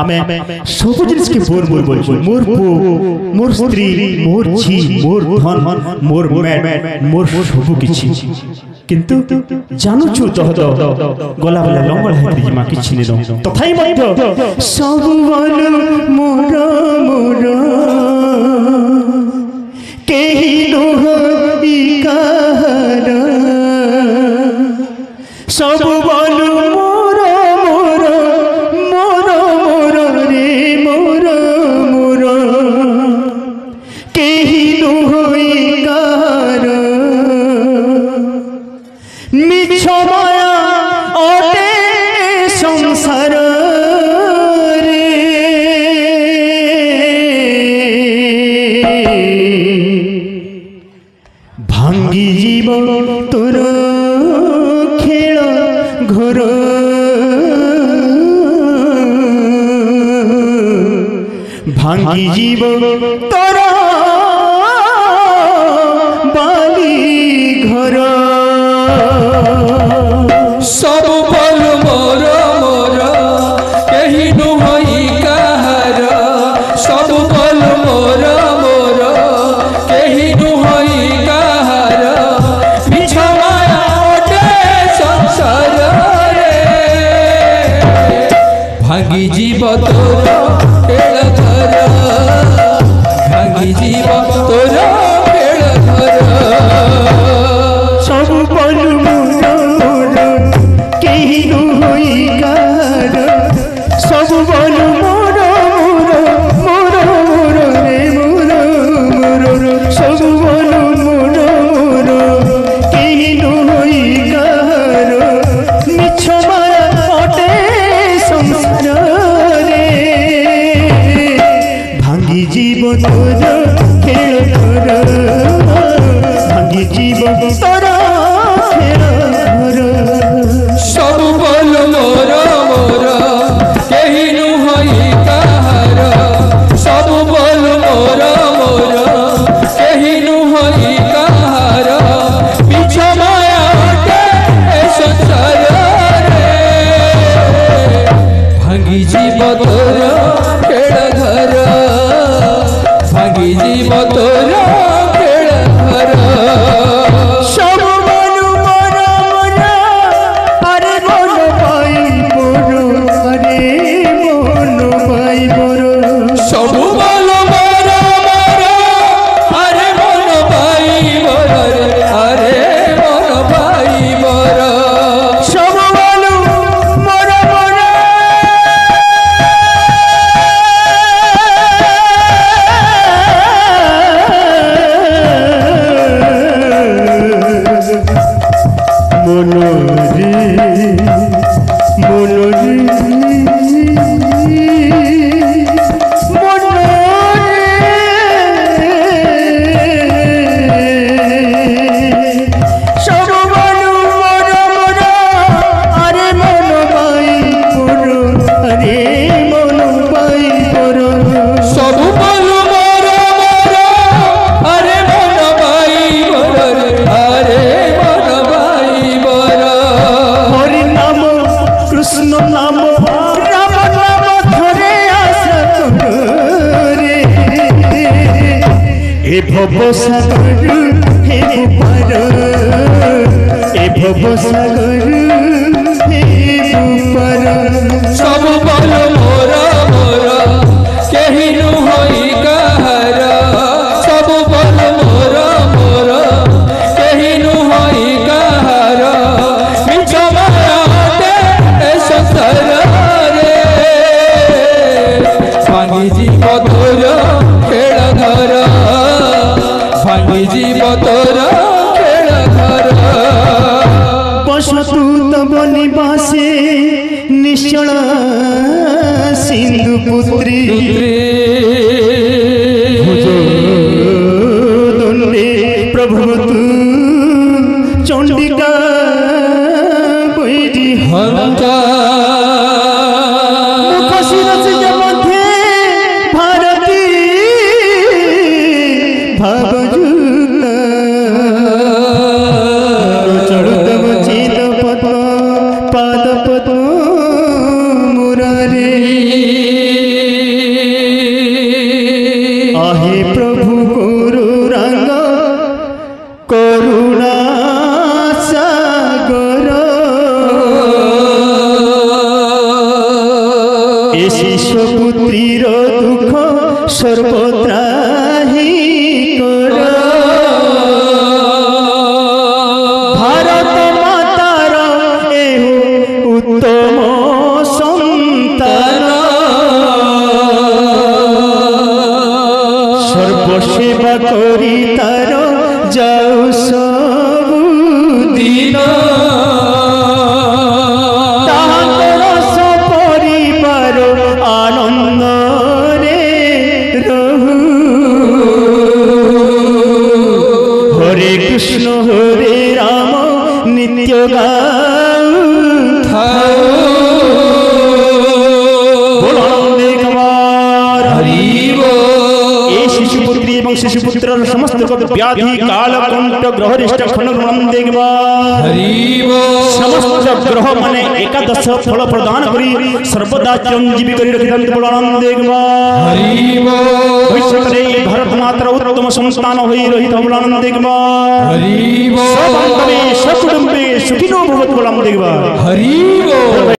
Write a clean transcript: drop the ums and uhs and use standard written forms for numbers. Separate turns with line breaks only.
आमे सब जिनिस के मोर मोर बोल मोर पु मोर स्त्री मोर झी मोर धन मोर मैट मोर सब किछि किंतु जानू छु तो गला वाला लंगड़ है जिमा किछि ने दो तथाई मध्य सब वन मोर मोर केही लोहई कहर सब वन मोर मोर मोर मोर रे मोर मोर केही लोहई कहर मिछ माया अटे संसार रे भांगी जीव तोर खेल घर भांगी जीव तोर बाली घर
सब बल मोर मोर केही नुहई कहर सब बल मोर मोर केही नुहई कहर मिछ माया अटे संसार रे भांगी जीव तोर खेल घर भांगी जीव तोर खेल घर
सब बल मोर केही नुहई कहर सब बल मोर मोर मोर रे मोर मोर सब बल मोर मोर केही नुहई कहर मिछ माया अटे संसार रे भांगी जीव तोर खेल घर भांगी जीव तोर खेल घर
सब बल मोर मोर केही नुहई कहर सब बल मोर मोर केही नुहई कहर मिछ माया अटे संसार रे भांगी जीव तोर खेल घर भांगी जीव तोर खेल घर
सब मन मोर मोर अरे मन पाई मोर अरे मन पाई मोर
सब बल मोर मोर अरे मन भाई मोर अरे मन भाई मोर
सब मन मोर मोर मनोरी मनोरी सब मन मोर मोर अरे मन पाई मोर अरे मन पाई मोर
सब बल मोर मोर अरे मन भाई मोर अरे मन भाई मोर
हरि नाम कृष्ण नाम राम नाम धरे आशा रे ए भव सागर हे पार ए भव सागर हे पार
सब बल मोर मोर केही नुहई कहर सब बल मोर मोर केही नुहई कहर मिछ माया अटे संसार रे भांगी जीव तोर खेल घर भांगी जीव तोर खेल घर
बसतु तब निवासे निश्चल सिंधु पुत्री दंडे प्रभवतु चंडिका बैरी
हंता
मुख शिरस मध्य भारती भावजुता चढ़ुतम चित पद्म पाद पद्म मुरारे आहे प्रभु गुरु रंग करुणा सागर ए शिशु पुत्रीर दुख सर्वत्राही कर भारत मातार एहु उत्तम संतान सर्वसेवा करी तार जाऊ सबु दिन ताहाकर सपरिवार आनंद रे रहु हरे कृष्ण हरे राम नित्य गाऊ शिशुपुत्री एवं शिशुपुत्र समस्त व्याधि काल कंठ ग्रहरिष्ट खंडन देखवा समस्त ग्रह माने एकादश फल प्रदान करी सर्वदा चिरंजीवी करी रखितंत बलानंद देखवा भविष्य रे भारत मातर उत्तम संतान होई रहित बलानंद देखवा सब अंतरे सब कुटुंबे सुखिनो भवत बलानंद देखवा